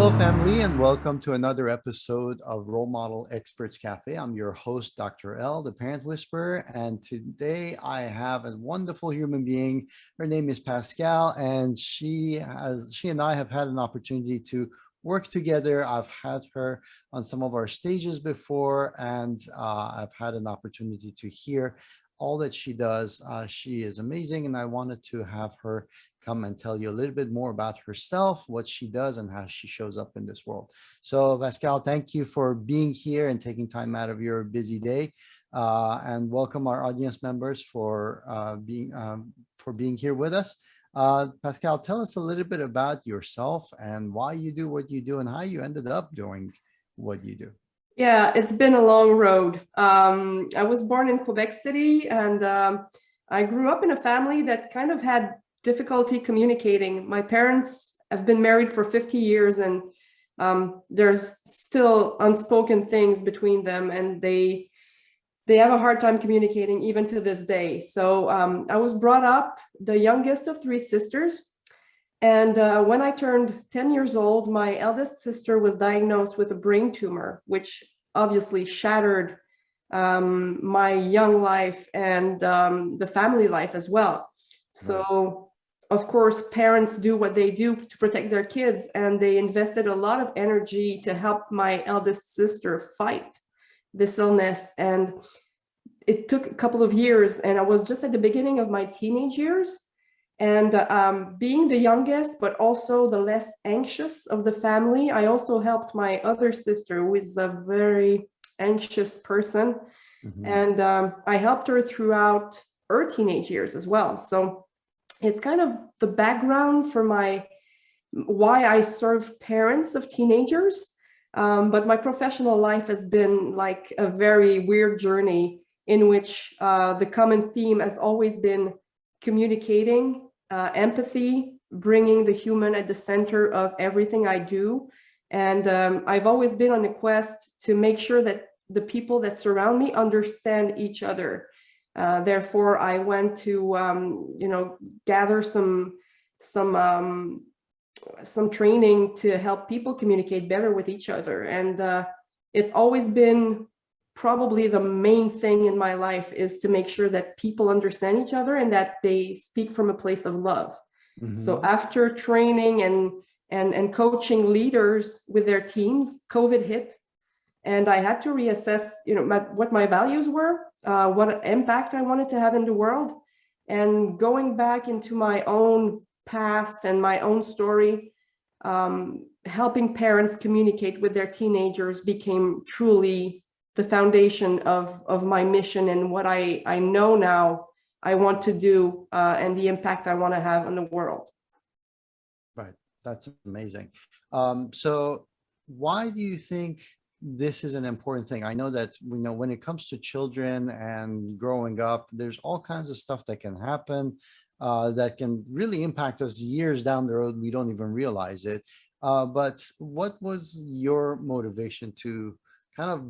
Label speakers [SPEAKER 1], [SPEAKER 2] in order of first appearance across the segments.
[SPEAKER 1] Hello, family, and welcome to another episode of Role Model Experts Cafe. I'm your host, Dr. L, the Parent Whisperer, and today I have a wonderful human being. Her name is Pascale, and she and I have had an opportunity to work together. I've had her on some of our stages before, and I've had an opportunity to hear all that she does. She is amazing, and I wanted to have her come and tell you a little bit more about herself, what she does, and how she shows up in this world. So, Pascale, thank you for being here and taking time out of your busy day. And welcome our audience members for being here with us. Pascale, tell us a little bit about yourself and why you do what you do and how you ended up doing what you do.
[SPEAKER 2] Yeah, it's been a long road. I was born in Quebec City, and I grew up in a family that kind of had difficulty communicating. My parents have been married for 50 years, and there's still unspoken things between them, and they have a hard time communicating even to this day. So I was brought up the youngest of three sisters. And when I turned 10 years old, my eldest sister was diagnosed with a brain tumor, which obviously shattered my young life and the family life as well. So, of course, parents do what they do to protect their kids, and they invested a lot of energy to help my eldest sister fight this illness. And it took a couple of years, and I was just at the beginning of my teenage years. And being the youngest, but also the less anxious of the family, I also helped my other sister, who is a very anxious person. Mm-hmm. And I helped her throughout her teenage years as well. So it's kind of the background for why I serve parents of teenagers. But my professional life has been like a very weird journey in which the common theme has always been communicating, empathy, bringing the human at the center of everything I do. And I've always been on a quest to make sure that the people that surround me understand each other. Therefore, I went to, gather some training to help people communicate better with each other. And it's always been probably the main thing in my life is to make sure that people understand each other and that they speak from a place of love. Mm-hmm. So after training and coaching leaders with their teams, COVID hit, and I had to reassess, what my values were, what impact I wanted to have in the world, and going back into my own past and my own story, helping parents communicate with their teenagers became truly the foundation of my mission and what I know now I want to do and the impact I want to have on the world.
[SPEAKER 1] Right. That's amazing. So why do you think this is an important thing? I know that when it comes to children and growing up, there's all kinds of stuff that can happen that can really impact us years down the road. We don't even realize it. But what was your motivation to kind of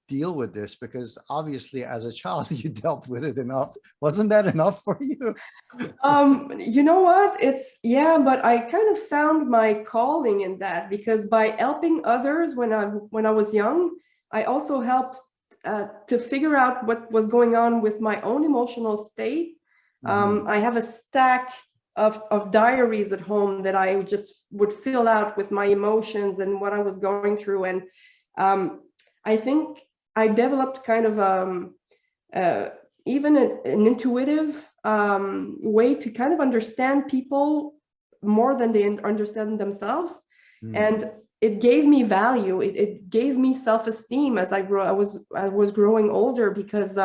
[SPEAKER 1] deal with this? Because obviously as a child you dealt with it enough. Wasn't that enough for you?
[SPEAKER 2] You know what, but I kind of found my calling in that, because by helping others when I was young, I also helped to figure out what was going on with my own emotional state. Mm-hmm. I have a stack of diaries at home that I just would fill out with my emotions and what I was going through. And I think I developed kind of even an intuitive way to kind of understand people more than they understand themselves. Mm. And it gave me value. It gave me self-esteem as I was growing older, because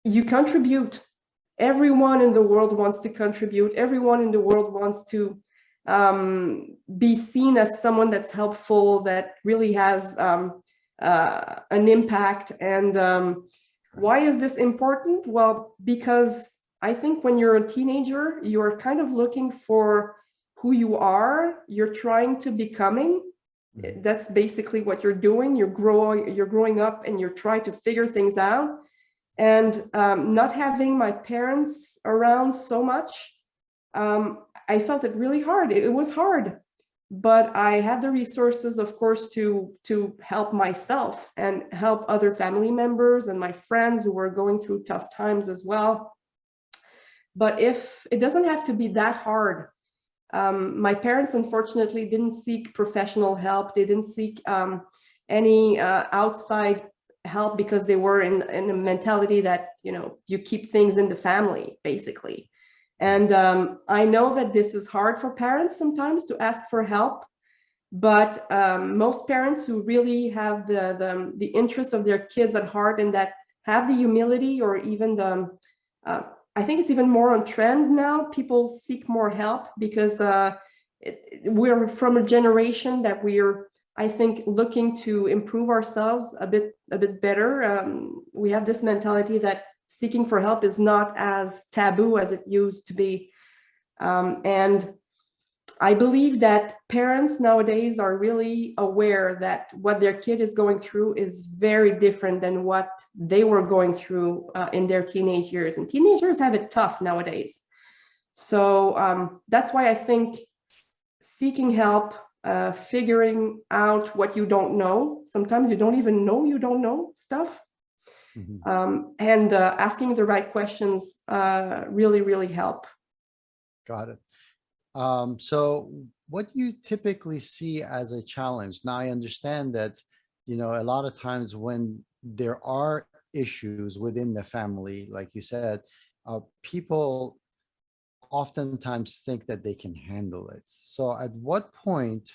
[SPEAKER 2] you contribute. Everyone in the world wants to contribute. Everyone in the world wants to be seen as someone that's helpful, that really has an impact. And why is this important? Well, because I think when you're a teenager, you're kind of looking for who you are. You're trying to becoming. Mm-hmm. That's basically what you're doing. You're growing up, and you're trying to figure things out. And not having my parents around so much, I felt it really hard. It was hard. but I had the resources, of course, to help myself and help other family members and my friends who were going through tough times as well. But if it doesn't have to be that hard. My parents, unfortunately, didn't seek professional help. They didn't seek any outside help because they were in a mentality that, you keep things in the family, basically. And I know that this is hard for parents sometimes to ask for help, but most parents who really have the interest of their kids at heart and that have the humility, or even I think it's even more on trend now. People seek more help because we're from a generation that we're, I think, looking to improve ourselves a bit better. We have this mentality that seeking for help is not as taboo as it used to be. And I believe that parents nowadays are really aware that what their kid is going through is very different than what they were going through in their teenage years. And teenagers have it tough nowadays. So that's why I think seeking help, figuring out what you don't know. Sometimes you don't even know you don't know stuff. And asking the right questions really, really help.
[SPEAKER 1] Got it. So what do you typically see as a challenge? Now, I understand that, a lot of times when there are issues within the family, like you said, people oftentimes think that they can handle it. So at what point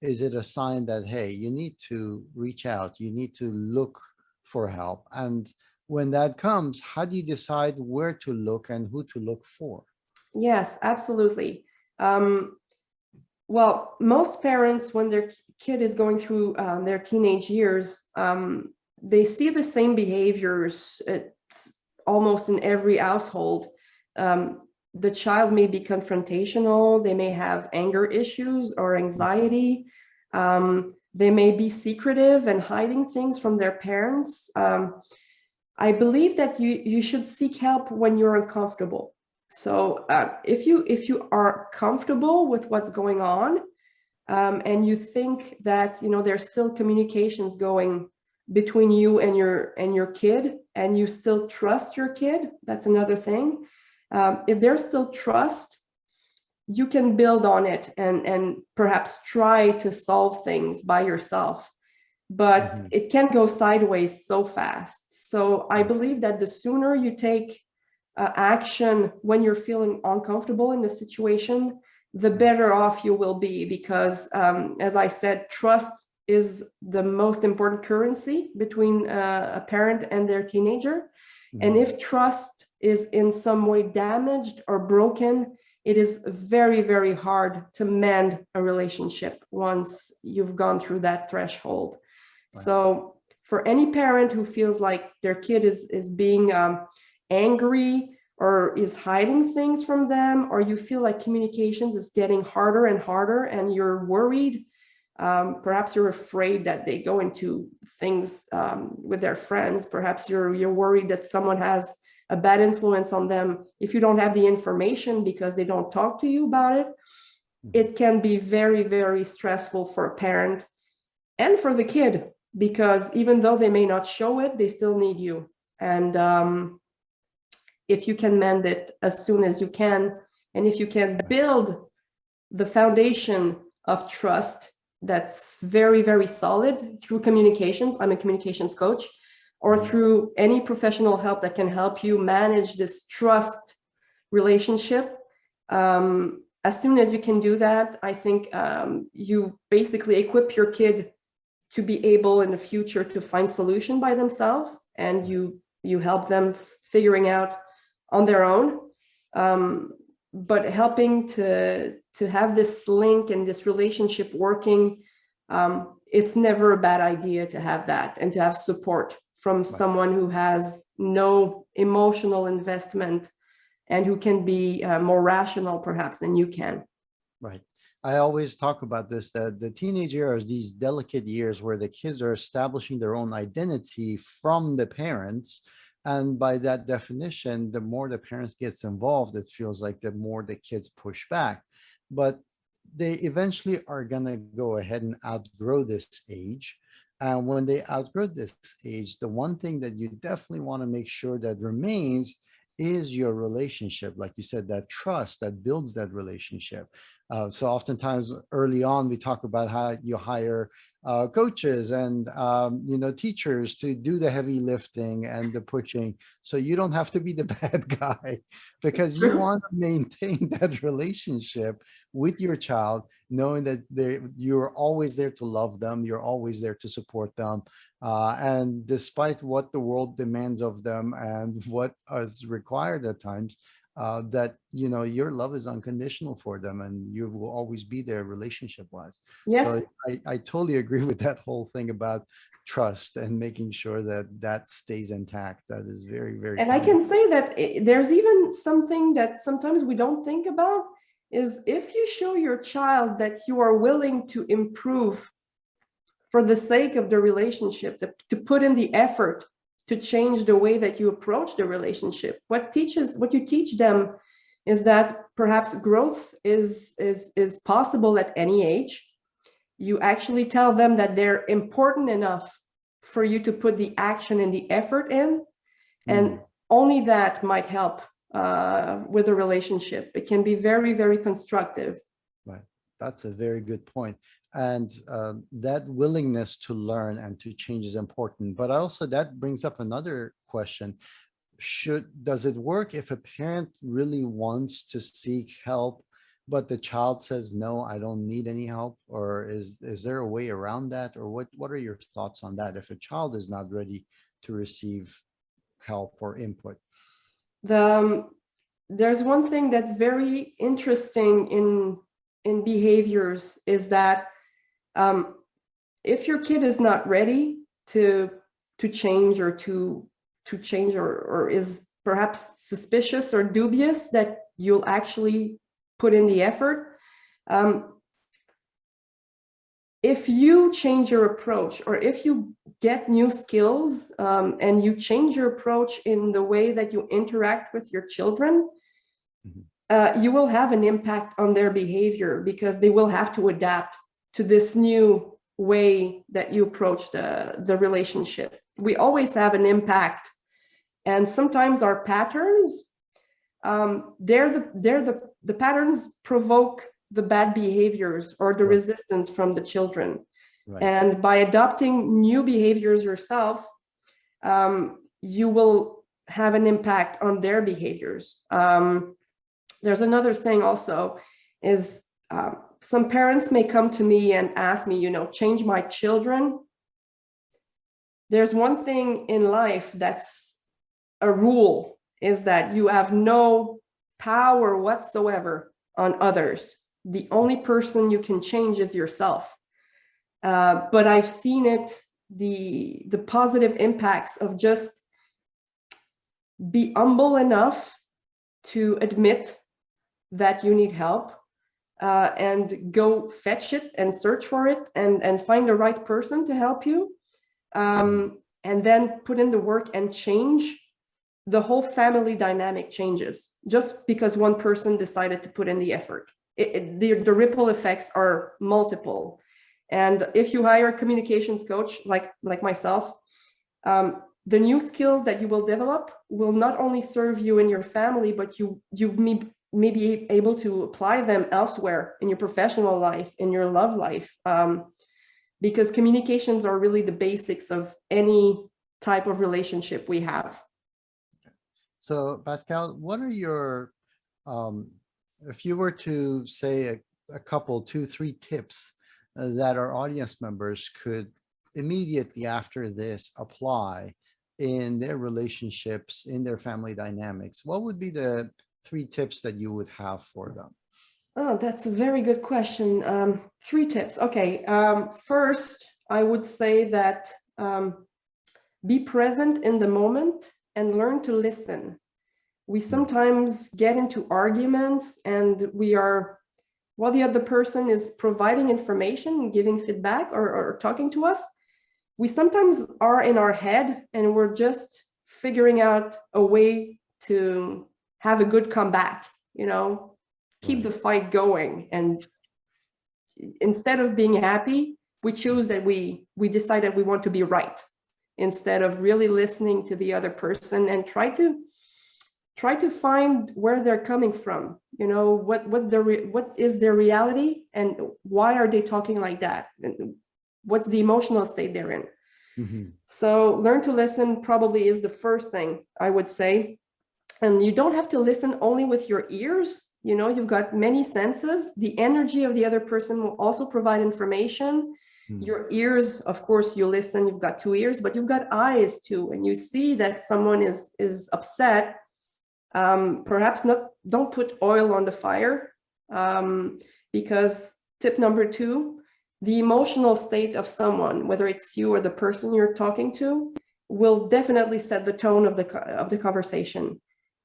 [SPEAKER 1] is it a sign that, hey, you need to reach out, you need to look for help? And when that comes, how do you decide where to look and who to look for?
[SPEAKER 2] Yes, absolutely. Well, most parents, when their kid is going through their teenage years, they see the same behaviors almost in every household. The child may be confrontational, they may have anger issues or anxiety. They may be secretive and hiding things from their parents. I believe that you should seek help when you're uncomfortable. So if you are comfortable with what's going on, and you think that there's still communications going between you and your kid, and you still trust your kid, that's another thing. If there's still trust, you can build on it and perhaps try to solve things by yourself. But it can go sideways so fast. So I believe that the sooner you take action when you're feeling uncomfortable in the situation, the better off you will be, because as I said, trust is the most important currency between a parent and their teenager. And if trust is in some way damaged or broken, it is very, very hard to mend a relationship once you've gone through that threshold. Right. So for any parent who feels like their kid is being angry or is hiding things from them, or you feel like communications is getting harder and harder and you're worried, perhaps you're afraid that they go into things with their friends, perhaps you're worried that someone has a bad influence on them. If you don't have the information because they don't talk to you about it, it can be very, very stressful for a parent and for the kid, because even though they may not show it, they still need you. And if you can mend it as soon as you can, and if you can build the foundation of trust that's very, very solid through communications, I'm a communications coach, or through any professional help that can help you manage this trust relationship, as soon as you can do that, I think you basically equip your kid to be able in the future to find solution by themselves, and you help them figuring out on their own, but helping to have this link and this relationship working. It's never a bad idea to have that and to have support from someone who has no emotional investment and who can be more rational perhaps than you can.
[SPEAKER 1] Right. I always talk about this, that the teenage years, these delicate years where the kids are establishing their own identity from the parents. And by that definition, the more the parents gets involved, it feels like the more the kids push back. But they eventually are going to go ahead and outgrow this age. And when they outgrow this age, the one thing that you definitely want to make sure that remains is your relationship. Like you said, that trust that builds that relationship. So oftentimes early on, we talk about how you hire coaches and teachers to do the heavy lifting and the pushing, so you don't have to be the bad guy, because you want to maintain that relationship with your child, knowing that you're always there to love them, you're always there to support them, and despite what the world demands of them and what is required at times, that your love is unconditional for them and you will always be there relationship wise.
[SPEAKER 2] Yes.
[SPEAKER 1] So I totally agree with that whole thing about trust and making sure that that stays intact. That is very, very
[SPEAKER 2] And I
[SPEAKER 1] fundamental.
[SPEAKER 2] can say that there's even something that sometimes we don't think about, is if you show your child that you are willing to improve for the sake of the relationship, to put in the effort to change the way that you approach the relationship. What you teach them is that perhaps growth is possible at any age. You actually tell them that they're important enough for you to put the action and the effort in, and only that might help with a relationship. It can be very, very constructive.
[SPEAKER 1] Right. That's a very good point. And that willingness to learn and to change is important. But also that brings up another question. Does it work if a parent really wants to seek help, but the child says, no, I don't need any help? Or is there a way around that? Or what are your thoughts on that if a child is not ready to receive help or input?
[SPEAKER 2] There's one thing that's very interesting in behaviors, is that if your kid is not ready to change, or to change, or is perhaps suspicious or dubious that you'll actually put in the effort, if you change your approach, or if you get new skills and you change your approach in the way that you interact with your children, you will have an impact on their behavior, because they will have to adapt to this new way that you approach the relationship. We always have an impact, and sometimes our patterns, the patterns provoke the bad behaviors or the resistance from the children. Right. And by adopting new behaviors yourself, you will have an impact on their behaviors. There's another thing also, is some parents may come to me and ask me, change my children. There's one thing in life that's a rule, is that you have no power whatsoever on others. The only person you can change is yourself. But I've seen it, the positive impacts of just be humble enough to admit that you need help, and go fetch it and search for it, and find the right person to help you, and then put in the work and change. The whole family dynamic changes just because one person decided to put in the effort. The ripple effects are multiple. And if you hire a communications coach like myself, the new skills that you will develop will not only serve you in your family, but you may be able to apply them elsewhere in your professional life, in your love life, because communications are really the basics of any type of relationship we have.
[SPEAKER 1] So Pascale, what are your, if you were to say a couple, 2-3 tips that our audience members could immediately after this apply in their relationships, in their family dynamics, what would be the 3 tips that you would have for them?
[SPEAKER 2] Oh, that's a very good question. 3 tips. Okay. First, I would say that be present in the moment and learn to listen. We sometimes get into arguments, and while the other person is providing information, giving feedback, or talking to us, we sometimes are in our head and we're just figuring out a way to have a good comeback, keep the fight going. And instead of being happy, we choose that we decide that we want to be right, instead of really listening to the other person and try to find where they're coming from. What is their reality, and why are they talking like that, and what's the emotional state they're in.
[SPEAKER 1] Mm-hmm.
[SPEAKER 2] So learn to listen probably is the first thing I would say. And you don't have to listen only with your ears. You've got many senses. The energy of the other person will also provide information.
[SPEAKER 1] Mm-hmm.
[SPEAKER 2] Your ears, of course, you listen, you've got 2 ears, but you've got eyes too. And you see that someone is upset. Perhaps don't put oil on the fire, because tip number 2, the emotional state of someone, whether it's you or the person you're talking to, will definitely set the tone of the conversation.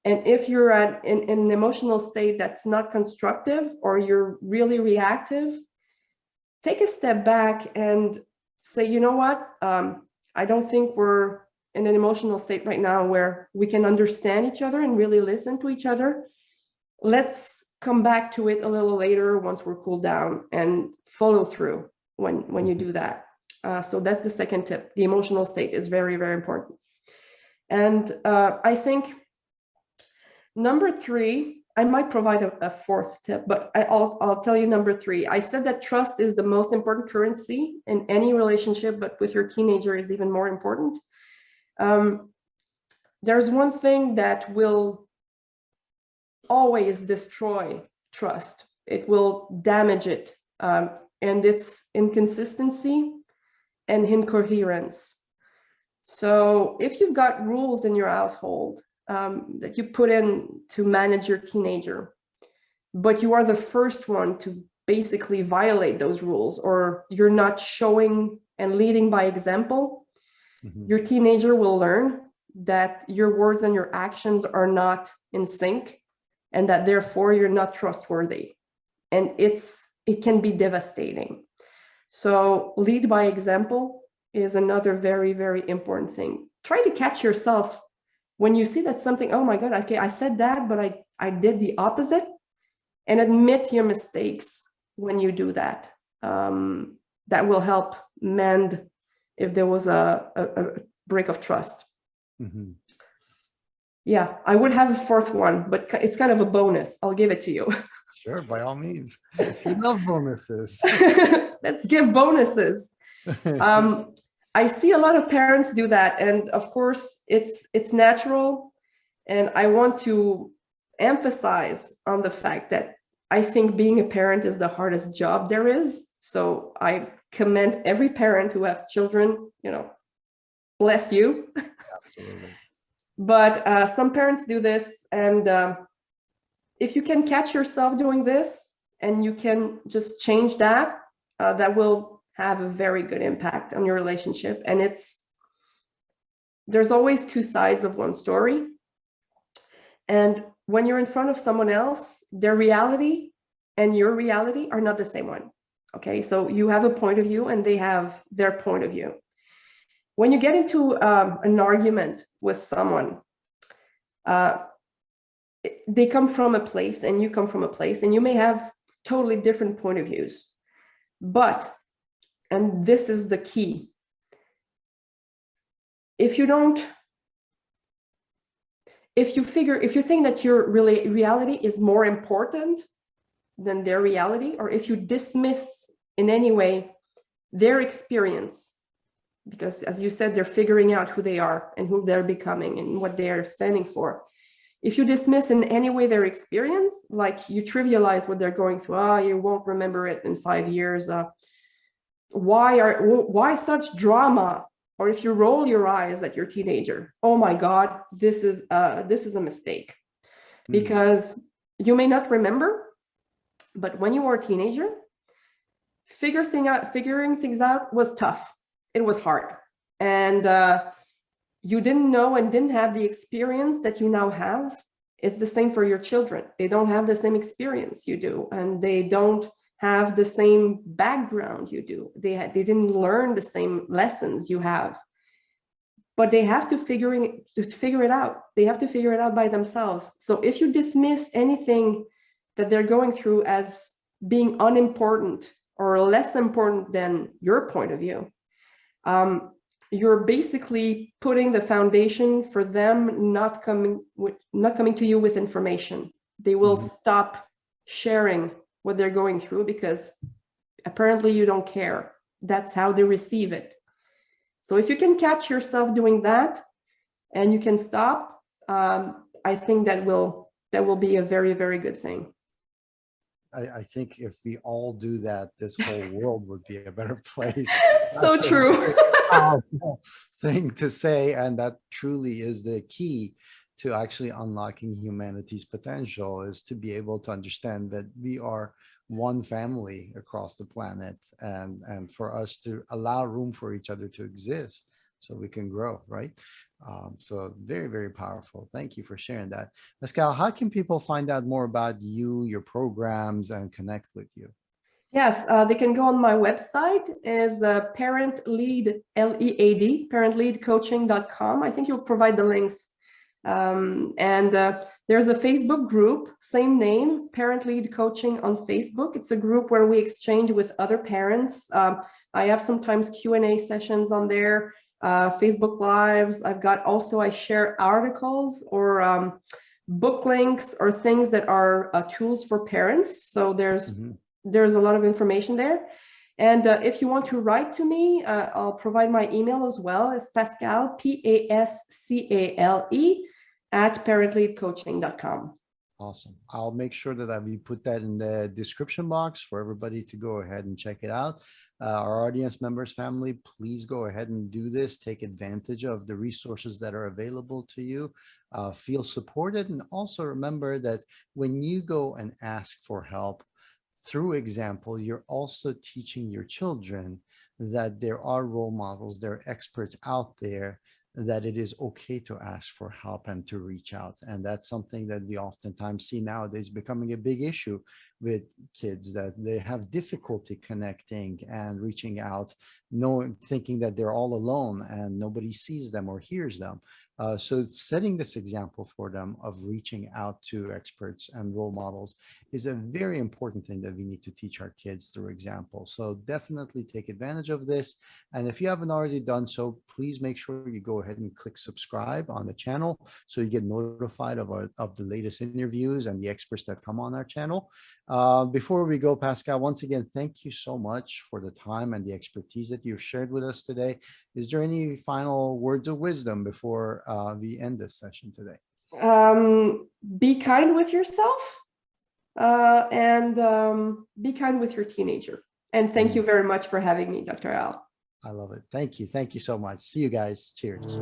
[SPEAKER 2] And if you're in an emotional state that's not constructive, or you're really reactive, take a step back and say, you know what, I don't think we're in an emotional state right now where we can understand each other and really listen to each other. Let's come back to it a little later once we're cooled down, and follow through when you do that. So that's the second tip. The emotional state is very, very important. And I think number 3, I might provide a 4th tip, but I'll tell you number 3. I said that trust is the most important currency in any relationship, but with your teenager is even more important. There's one thing that will always destroy trust. It will damage it, and it's inconsistency and incoherence. So if you've got rules in your household that you put in to manage your teenager, but you are the first one to basically violate those rules, or you're not showing and leading by example,
[SPEAKER 1] Mm-hmm.
[SPEAKER 2] your teenager will learn that your words and your actions are not in sync, and that therefore you're not trustworthy. And it can be devastating. So lead by example is another very, very important thing. Try to catch yourself when you see that something, oh my God, okay, I said that, but I did the opposite, and admit your mistakes when you do that. That will help mend if there was a break of trust.
[SPEAKER 1] Mm-hmm.
[SPEAKER 2] Yeah, I would have a 4th one, but it's kind of a bonus. I'll give it to you.
[SPEAKER 1] Sure, by all means. We love bonuses.
[SPEAKER 2] Let's give bonuses. I see a lot of parents do that, and of course it's natural. And I want to emphasize on the fact that I think being a parent is the hardest job there is. So I commend every parent who have children, bless you.
[SPEAKER 1] Absolutely.
[SPEAKER 2] But some parents do this, and if you can catch yourself doing this and you can just change that, that will have a very good impact on your relationship. And there's always 2 sides of one story. And when you're in front of someone else, their reality and your reality are not the same one. Okay, so you have a point of view and they have their point of view. When you get into an argument with someone, they come from a place and you come from a place, and you may have totally different point of views. But, and this is the key, if you think that your reality is more important than their reality, or if you dismiss in any way their experience, because as you said, they're figuring out who they are and who they're becoming and what they are standing for. If you dismiss in any way their experience, like you trivialize what they're going through, you won't remember it in 5 years. Why such drama? Or if you roll your eyes at your teenager, oh my God, this is a mistake. Because you may not remember, but when you were a teenager, figuring things out was tough. It was hard. And you didn't know and didn't have the experience that you now have. It's the same for your children. They don't have the same experience you do, and they don't have the same background you do. They didn't learn the same lessons you have, but they have to figure it out. They have to figure it out by themselves. So if you dismiss anything that they're going through as being unimportant or less important than your point of view, you're basically putting the foundation for them not coming to you with information. They will stop sharing what they're going through because apparently you don't care. That's how they receive it. So if you can catch yourself doing that and you can stop, I think that will be a very, very good thing.
[SPEAKER 1] I think if we all do that, this whole world would be a better place.
[SPEAKER 2] So true.
[SPEAKER 1] Powerful thing to say, and that truly is the key to actually unlocking humanity's potential, is to be able to understand that we are one family across the planet, and for us to allow room for each other to exist so we can grow, right? So very, very powerful. Thank you for sharing that. Pascale, how can people find out more about you, your programs, and connect with you?
[SPEAKER 2] Yes, they can go on my website, is parent lead, LEAD, parentleadcoaching.com. I think you'll provide the links. There's a Facebook group, same name, Parent Lead Coaching on Facebook. It's a group where we exchange with other parents. I have sometimes Q&A sessions on there, Facebook Lives. I share articles or book links or things that are tools for parents. So there's a lot of information there. And if you want to write to me, I'll provide my email as well. It's Pascale, Pascale, at parentleadcoaching.com.
[SPEAKER 1] Awesome. I'll make sure that we put that in the description box for everybody to go ahead and check it out. Our audience members, family, please go ahead and do this. Take advantage of the resources that are available to you. Feel supported. And also remember that when you go and ask for help, through example, you're also teaching your children that there are role models, there are experts out there, that it is okay to ask for help and to reach out. And that's something that we oftentimes see nowadays becoming a big issue with kids, that they have difficulty connecting and reaching out, thinking that they're all alone and nobody sees them or hears them. So setting this example for them of reaching out to experts and role models is a very important thing that we need to teach our kids through example. So definitely take advantage of this. And if you haven't already done so, please make sure you go ahead and click subscribe on the channel so you get notified of the latest interviews and the experts that come on our channel. Before we go, Pascale, once again, thank you so much for the time and the expertise that you've shared with us today. Is there any final words of wisdom before we end this session today?
[SPEAKER 2] Be kind with yourself and be kind with your teenager. And thank you very much for having me, Dr. Al.
[SPEAKER 1] I love it. Thank you. Thank you so much. See you guys. Cheers.